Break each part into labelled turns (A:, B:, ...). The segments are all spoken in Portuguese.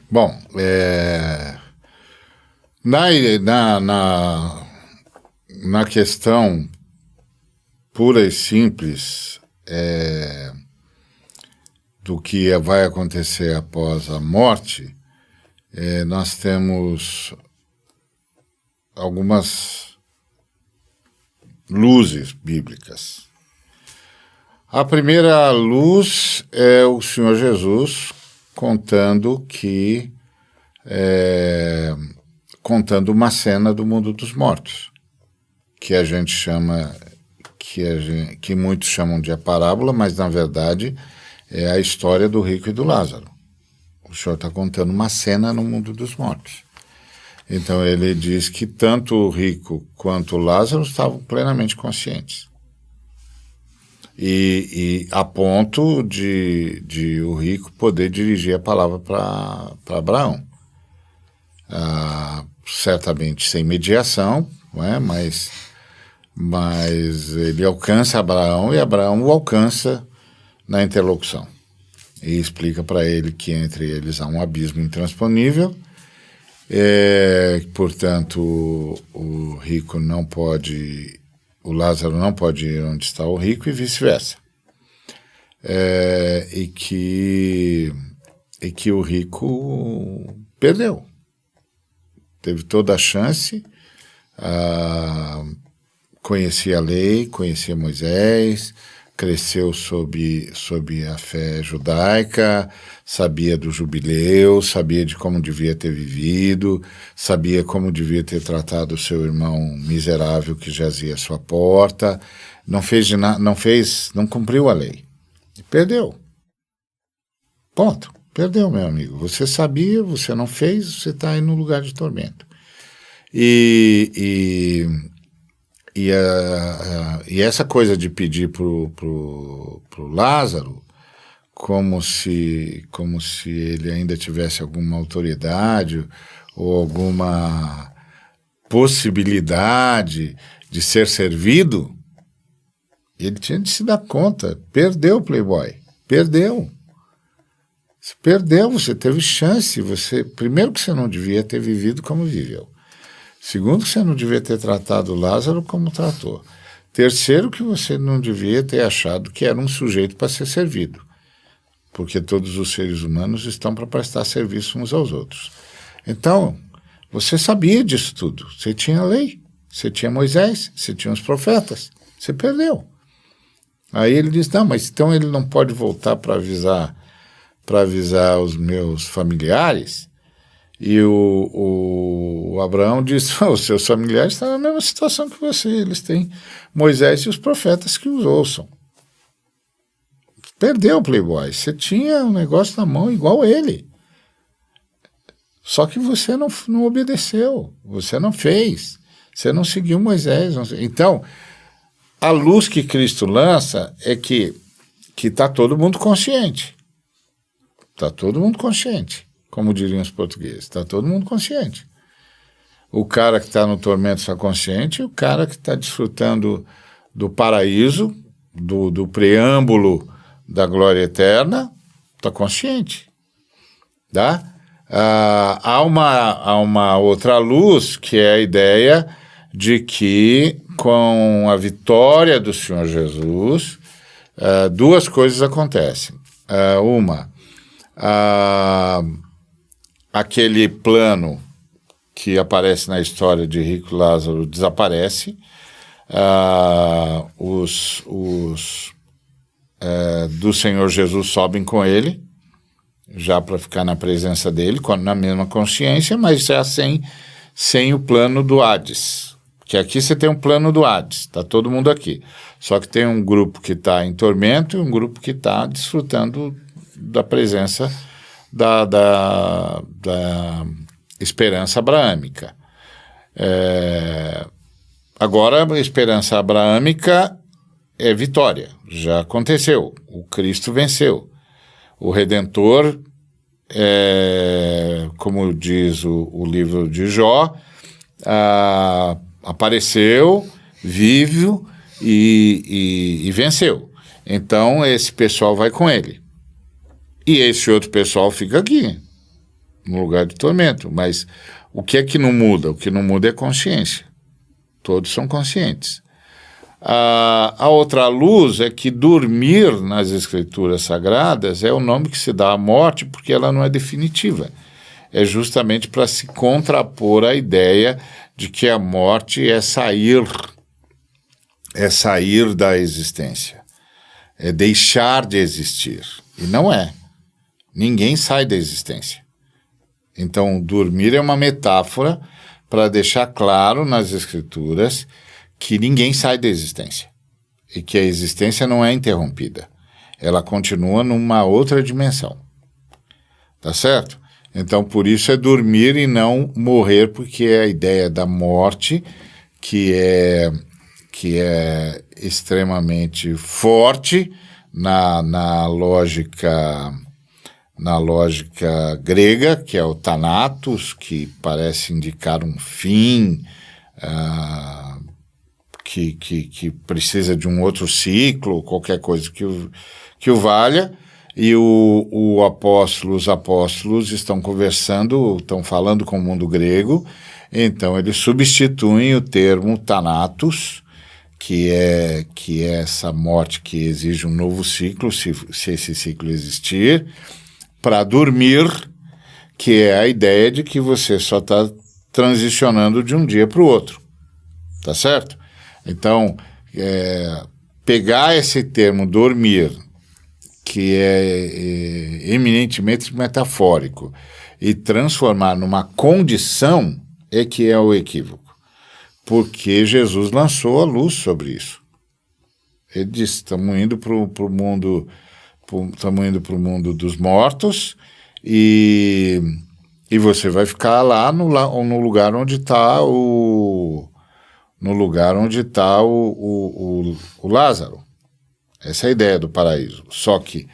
A: Bom, na questão pura e simples do que vai acontecer após a morte, nós temos algumas luzes bíblicas. A primeira luz é o Senhor Jesus contando uma cena do mundo dos mortos, que a gente chama, que muitos chamam de a parábola, mas na verdade é a história do rico e do Lázaro. O Senhor está contando uma cena no mundo dos mortos. Então ele diz que tanto o rico quanto o Lázaro estavam plenamente conscientes. E a ponto de o rico poder dirigir a palavra para Abraão. Certamente sem mediação, não é? Mas ele alcança Abraão e Abraão o alcança na interlocução. E explica para ele que entre eles há um abismo intransponível, portanto o rico não pode... O Lázaro não pode ir onde está o rico e vice-versa. E que o rico perdeu. Teve toda a chance, conhecia a lei, conhecia Moisés, cresceu sob a fé judaica, sabia do jubileu, sabia de como devia ter vivido, sabia como devia ter tratado o seu irmão miserável que jazia à sua porta, não cumpriu a lei. E perdeu. Ponto. Perdeu, meu amigo. Você sabia, você não fez, você está aí no lugar de tormento. E essa coisa de pedir pro Lázaro como se ele ainda tivesse alguma autoridade ou alguma possibilidade de ser servido, ele tinha de se dar conta. Perdeu, playboy. Perdeu. Você perdeu, você teve chance. Primeiro que você não devia ter vivido como viveu. Segundo, que você não devia ter tratado Lázaro como tratou. Terceiro, que você não devia ter achado que era um sujeito para ser servido. Porque todos os seres humanos estão para prestar serviço uns aos outros. Então, você sabia disso tudo. Você tinha a lei, você tinha Moisés, você tinha os profetas. Você perdeu. Aí ele diz, não, mas então ele não pode voltar para avisar os meus familiares. E o Abraão disse, os seus familiares estão na mesma situação que você, eles têm Moisés e os profetas que os ouçam. Perdeu, playboy, você tinha um negócio na mão igual ele. Só que você não obedeceu, você não fez, você não seguiu Moisés. Então, a luz que Cristo lança é que está todo mundo consciente. Está todo mundo consciente. Como diriam os portugueses, está todo mundo consciente. O cara que está no tormento está consciente, o cara que está desfrutando do paraíso, do preâmbulo da glória eterna, está consciente. Tá? Há uma outra luz, que é a ideia de que, com a vitória do Senhor Jesus, duas coisas acontecem. Aquele plano que aparece na história de Rico e Lázaro desaparece, do Senhor Jesus sobem com ele, já para ficar na presença dele, na mesma consciência, mas já sem o plano do Hades. Que aqui você tem um plano do Hades, está todo mundo aqui. Só que tem um grupo que está em tormento e um grupo que está desfrutando da presença da esperança abraâmica. Agora, a esperança abraâmica é vitória, já aconteceu, o Cristo venceu. O Redentor, como diz o livro de Jó, apareceu, vive e venceu. Então, esse pessoal vai com ele. E esse outro pessoal fica aqui. no lugar de tormento. Mas o que é que não muda? O que não muda é consciência. Todos são conscientes. A outra luz é que dormir nas escrituras sagradas é o nome que se dá à morte, porque ela não é definitiva. É justamente para se contrapor à ideia de que a morte é sair da existência, é deixar de existir. E não é. Ninguém sai da existência. Então, dormir é uma metáfora para deixar claro nas escrituras que ninguém sai da existência e que a existência não é interrompida. Ela continua numa outra dimensão. Tá certo? Então, por isso é dormir e não morrer, porque é a ideia da morte que é extremamente forte na lógica grega, que é o Thanatos, que parece indicar um fim, que precisa de um outro ciclo, qualquer coisa que o valha, e os apóstolos estão conversando, estão falando com o mundo grego, então eles substituem o termo Thanatos, que é essa morte que exige um novo ciclo, se esse ciclo existir, para dormir, que é a ideia de que você só está transicionando de um dia para o outro, tá certo? Então, pegar esse termo dormir, que é eminentemente metafórico, e transformar numa condição é que é o equívoco. Porque Jesus lançou a luz sobre isso. Ele disse, estamos indo para o mundo dos mortos e você vai ficar lá no lugar onde está o Lázaro. Essa é a ideia do paraíso. Só que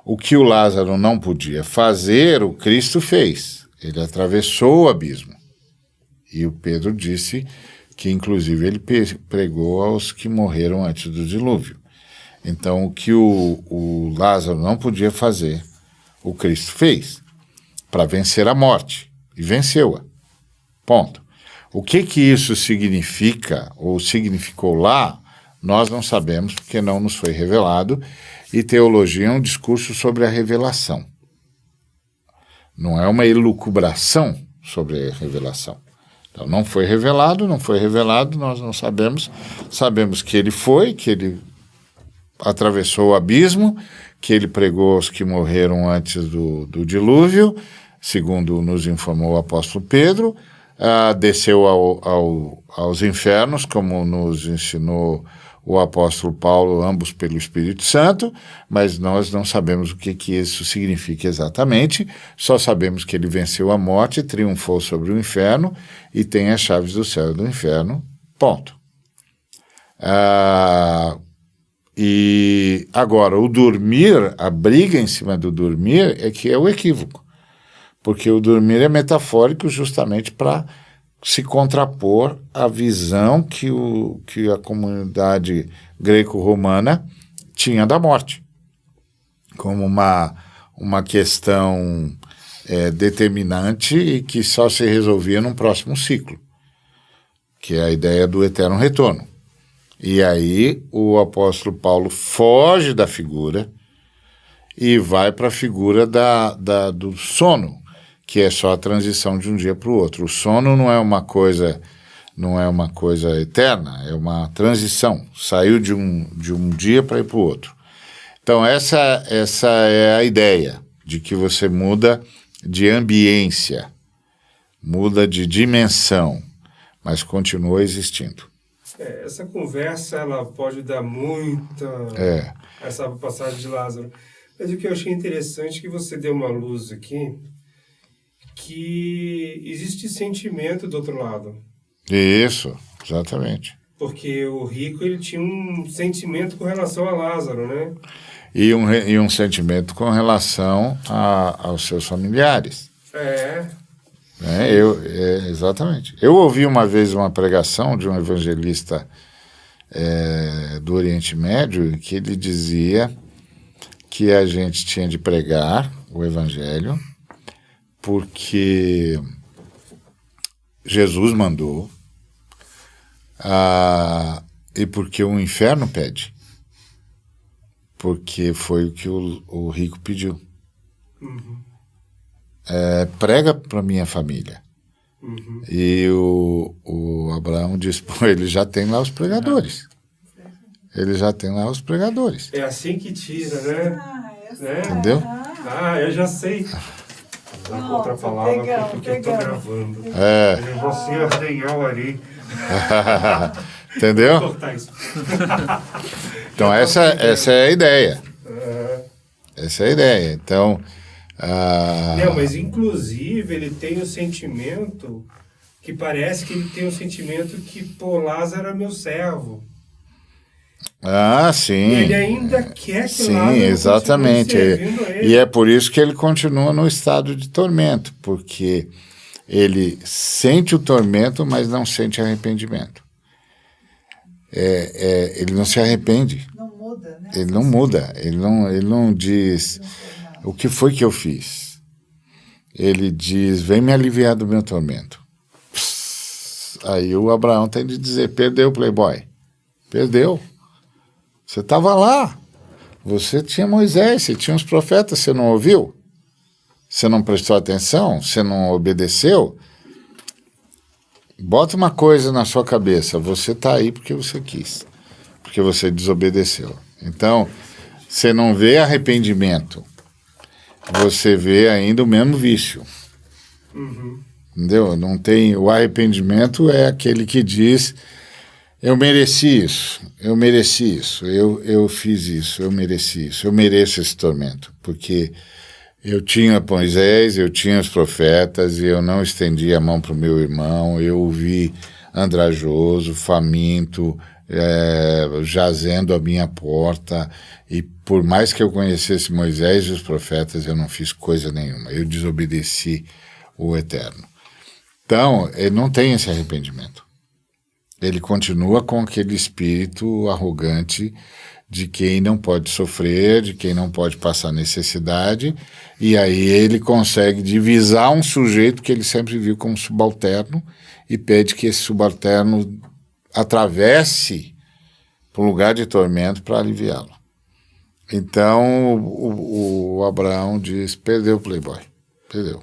A: o que o Lázaro não podia fazer, o Cristo fez. Ele atravessou o abismo. E o Pedro disse que, inclusive, ele pregou aos que morreram antes do dilúvio. Então, o que o Lázaro não podia fazer, o Cristo fez para vencer a morte. E venceu-a. Ponto. O que isso significa, ou significou lá, nós não sabemos, porque não nos foi revelado, e teologia é um discurso sobre a revelação. Não é uma elucubração sobre a revelação. Então, não foi revelado, nós não sabemos. Sabemos que ele foi, que ele atravessou o abismo, que ele pregou aos que morreram antes do dilúvio, segundo nos informou o apóstolo Pedro, desceu aos infernos, como nos ensinou o apóstolo Paulo, ambos pelo Espírito Santo, mas nós não sabemos o que isso significa exatamente, só sabemos que ele venceu a morte, triunfou sobre o inferno e tem as chaves do céu e do inferno, ponto. E agora, o dormir, a briga em cima do dormir é que é o equívoco, porque o dormir é metafórico justamente para se contrapor à visão que a comunidade greco-romana tinha da morte, como uma questão determinante e que só se resolvia num próximo ciclo, que é a ideia do eterno retorno. E aí o apóstolo Paulo foge da figura e vai para a figura do sono, que é só a transição de um dia para o outro. O sono não é uma coisa eterna, é uma transição. Saiu de um dia para ir para o outro. Então essa é a ideia de que você muda de ambiência, muda de dimensão, mas continua existindo.
B: Essa conversa ela pode dar muita essa passagem de Lázaro. Mas o que eu achei interessante é que você deu uma luz aqui, que existe sentimento do outro lado.
A: Isso, exatamente.
B: Porque o rico ele tinha um sentimento com relação a Lázaro, né?
A: E um sentimento com relação aos seus familiares. Exatamente. Eu ouvi uma vez uma pregação de um evangelista do Oriente Médio, que ele dizia que a gente tinha de pregar o evangelho porque Jesus mandou, e porque o inferno pede. Porque foi o que o rico pediu. Prega para minha família. E o Abraão disse, pô, ele já tem lá os pregadores. Ele já tem lá os pregadores.
B: É assim que tira, né?
A: Entendeu?
B: Eu já sei. Não, outra palavra porque eu tô gravando. Você arranhou ali.
A: Entendeu?
B: Vou cortar isso.
A: Então essa é a ideia. Essa é a ideia. Então...
B: Não, mas inclusive ele tem o sentimento que parece que ele tem o sentimento que, pô, Lázaro é meu servo.
A: Sim.
B: E ele ainda quer que
A: sim,
B: Lázaro
A: exatamente.
B: continue servindo ele.
A: E é por isso que ele continua no estado de tormento, porque ele sente o tormento, mas não sente arrependimento. Ele não se arrepende.
C: Não muda, né?
A: Ele não muda. Ele não diz... O que foi que eu fiz? Ele diz, vem me aliviar do meu tormento. Aí o Abraão tem de dizer, perdeu, playboy. Perdeu. Você estava lá. Você tinha Moisés, você tinha os profetas, você não ouviu? Você não prestou atenção? Você não obedeceu? Bota uma coisa na sua cabeça, você está aí porque você quis. Porque você desobedeceu. Então, você não vê arrependimento. Você vê ainda o mesmo vício. Entendeu? Não tem, o arrependimento é aquele que diz, eu mereci isso, eu fiz isso, eu mereci isso, eu mereço esse tormento, porque eu tinha Moisés, eu tinha os profetas, e eu não estendi a mão para o meu irmão, eu o vi andrajoso, faminto, jazendo à minha porta, e por mais que eu conhecesse Moisés e os profetas, eu não fiz coisa nenhuma, eu desobedeci o Eterno. Então, ele não tem esse arrependimento. Ele continua com aquele espírito arrogante de quem não pode sofrer, de quem não pode passar necessidade, e aí ele consegue divisar um sujeito que ele sempre viu como subalterno e pede que esse subalterno atravesse para um lugar de tormento para aliviá-lo. Então o Abraão diz, perdeu o playboy, perdeu.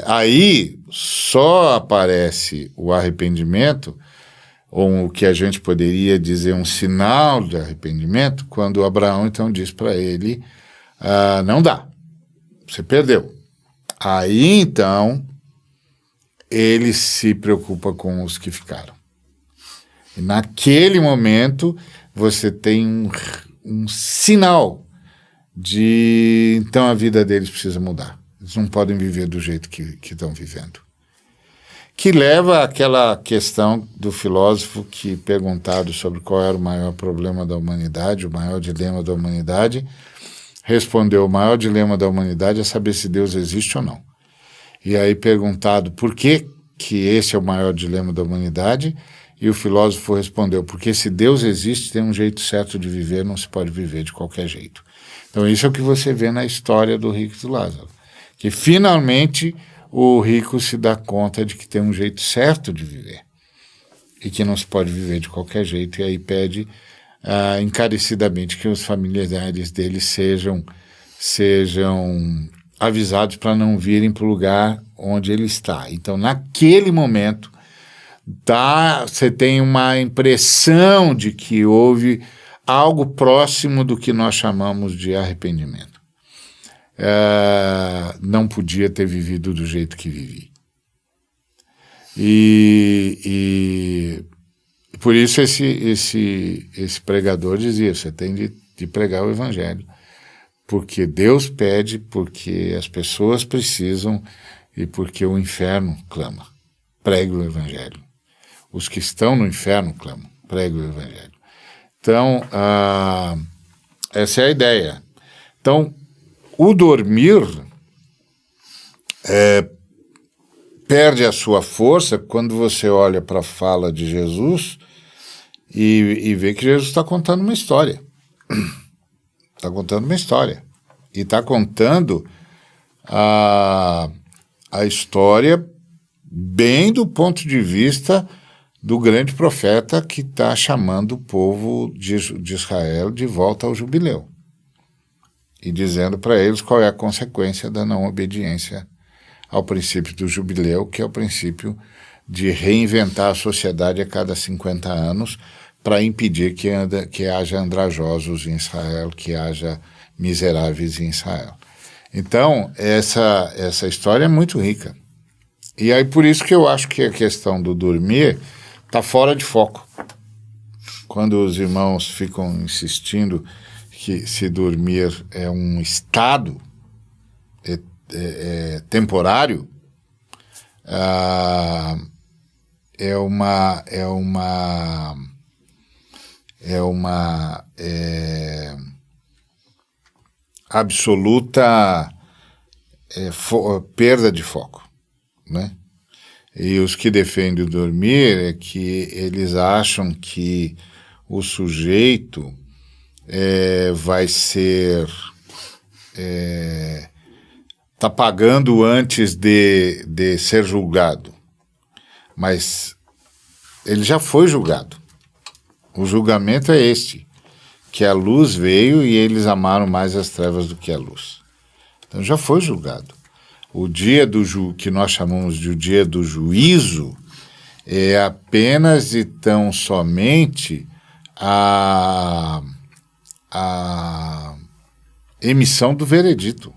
A: Aí só aparece o arrependimento, ou o que a gente poderia dizer um sinal de arrependimento, quando Abraão então diz para ele, não dá, você perdeu. Aí então ele se preocupa com os que ficaram. E naquele momento você tem um sinal de então a vida deles precisa mudar. Eles não podem viver do jeito que estão vivendo. Que leva àquela questão do filósofo que, perguntado sobre qual era o maior problema da humanidade, o maior dilema da humanidade, respondeu, o maior dilema da humanidade é saber se Deus existe ou não. E aí perguntado por que esse é o maior dilema da humanidade, e o filósofo respondeu, porque se Deus existe, tem um jeito certo de viver, não se pode viver de qualquer jeito. Então isso é o que você vê na história do rico e do Lázaro. Que finalmente o rico se dá conta de que tem um jeito certo de viver e que não se pode viver de qualquer jeito, e aí pede encarecidamente que os familiares dele sejam avisados para não virem para o lugar onde ele está. Então, naquele momento, você tem uma impressão de que houve algo próximo do que nós chamamos de arrependimento. Não podia ter vivido do jeito que vivi. E por isso esse pregador dizia, você tem de pregar o evangelho, porque Deus pede, porque as pessoas precisam e porque o inferno clama. Pregue o evangelho. Os que estão no inferno clamam. Pregue o evangelho. Então, essa é a ideia. Então, o dormir perde a sua força quando você olha para a fala de Jesus e vê que Jesus está contando uma história. Está contando uma história. E está contando a história bem do ponto de vista do grande profeta que está chamando o povo de Israel de volta ao jubileu e dizendo para eles qual é a consequência da não obediência ao princípio do jubileu, que é o princípio de reinventar a sociedade a cada 50 anos para impedir que haja andrajosos em Israel, que haja miseráveis em Israel. Então, essa história é muito rica. E aí por isso que eu acho que a questão do dormir está fora de foco. Quando os irmãos ficam insistindo que se dormir é um estado temporário, é uma absoluta perda de foco, né? E os que defendem o dormir é que eles acham que o sujeito vai ser tá pagando antes de ser julgado, mas ele já foi julgado. O julgamento é este, que a luz veio e eles amaram mais as trevas do que a luz. Então já foi julgado. O dia que nós chamamos de o dia do juízo é apenas e tão somente a emissão do veredito.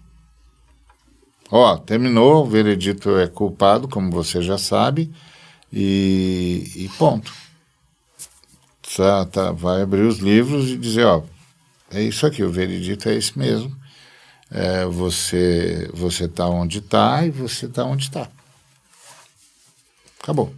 A: Terminou, o veredito é culpado, como você já sabe, e ponto. Vai abrir os livros e dizer, é isso aqui, o veredito é esse mesmo. Você está onde está e você está onde está. Acabou.